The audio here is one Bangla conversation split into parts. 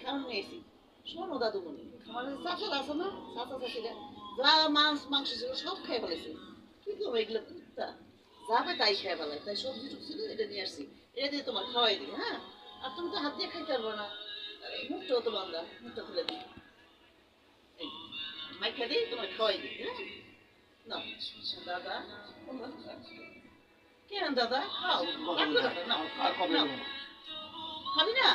খাওয়ান নিয়েছি শোনো দাদুমণি আমাদের চাষার আছে না চাষা চাষিরা যা মাছ মাংস ছিল সব খেয়ে ফেলেছে কি করবো এগুলো কুত্তা যাবে তাই খেয়ে ফেলায় তাই সবজি টুক ছিল এটা নিয়ে আসছি এটা দিয়ে তোমার খাওয়াই দিই হ্যাঁ আর তুমি তো হাত দিয়ে খাইতে পারবো না মুখটাও তো বান্ধা মুখটা খুলে দিই মাইখা দিই তোমার খাওয়াই দিই হ্যাঁ না দাদা কেন দাদা খাও খাবি না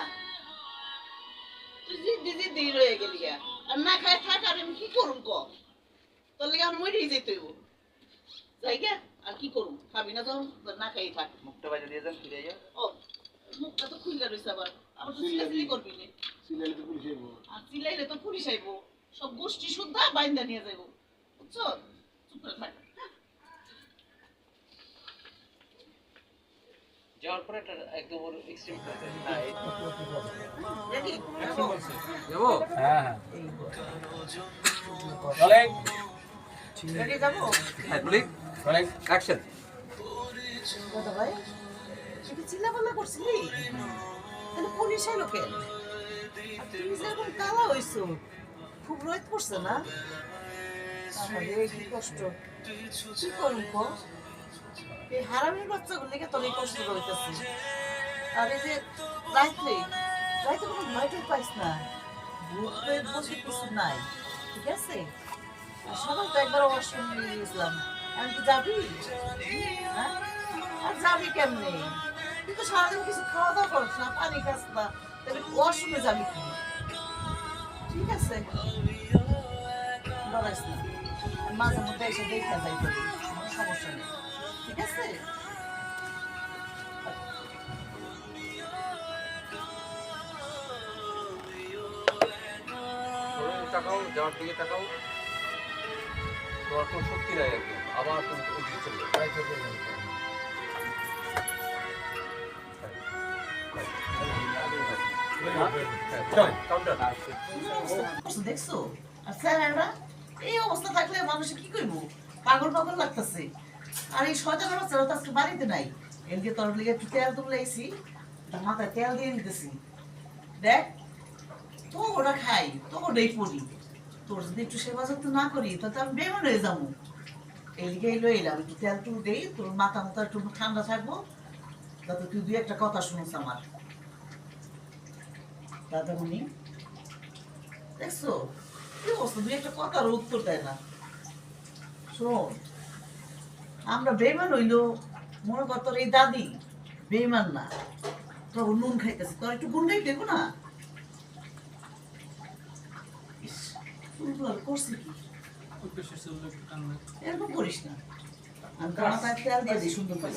তুই জিদ্দি জিদ্দি রয়ে গেলি আর না খায় থাক আর আমি কি করুম ক তোর লেগে আমার মরেই যেতে হইব যাই গে আর কি করুম খাবি না যখন না খাই থাক মুখটা বাজে দিয়ে যান ফিরে যাও ও মুখটা তো খুললে রয়েছে আবার আবার তো চিলাচিলি করবি না সিলাইলে তো পুলিশ আইবো আর চিলাইলে তো পুলিশ আইবো সব গোষ্ঠী শুদ্ধা বাইন্দা নিয়ে যাইব বুঝছো চুপ করে থাক যাওয়ার পরে একটা একদম ওর এক্সট্রিম ক্লাসে রেডি যাবো হ্যাঁ রোলিং রেডি যাবো হ্যাঁ রোলিং অ্যাকশন দাদা ভাই এটা চিল্লাপাল্লা করছিলি তাহলে পুলিশ এলো কেন আর তুমি যেরকম কালা হইছো খুব রোদ পড়ছে না আরে কি কষ্ট কি করুন কো এই হারামির বাচ্চাগুলিকে তোর এই কষ্ট হইতেছে আর এই যে রাইতে কোনো ভয়টা পাইস না ভূত বলতে কিছু নাই ঠিক আছে আর সবাই তো একবার ওয়াশরুম নিয়ে গেছিলাম আমি কি যাবি হ্যাঁ আর যাবি কেমনে তুই তো সারাদিন কিছু খাওয়া দাওয়া করিস না পানি খাস না তাহলে ওয়াশরুমে যাবি কি ঠিক আছে ডরাইস না আমি মাঝে মধ্যে এসে দেখা যাই তোর কোনো সমস্যা নেই ঠিক আছে তাকাও যাওয়ার দিকে তাকাও তোমার কোনো শক্তি নাই একদম আবার তুমি ওই দিকে চলে দেখছো আর স্যারেরা এই অবস্থা থাকলে মানুষ কি করবো পাগল পাগল লাগতেছে আর এই শয়তানের বাচ্চারা তো আজকে বাড়িতে নাই এদিকে তোর লিগে একটু তেল তুলেছি মাথায় তেল দিয়ে নিতেছি দেখ তো ওটা খাই তো ওটাই পড়ি তোর যদি একটু সেবা যত্ন না করি তাহলে আমি বেমন হয়ে যাবো এদিকে এলো এলাম একটু তেল তুল দেই তোর মাথা মতো একটু ঠান্ডা থাকবো যাতে তুই দুই একটা কথা শুনিস আমার দাদামণি দেখছো কি অবস্থা দুই একটা কথার উত্তর দেয় না শোন আমরা বেমান হইলো মনে কর তোর এই দাদি বেমান না তোর নুন খাইতেছে তোর একটু গুন্ডাই দেবো না করছি কি এরকম করিস না আমি তো মাথায় তেল দিয়ে দিই সুন্দর করে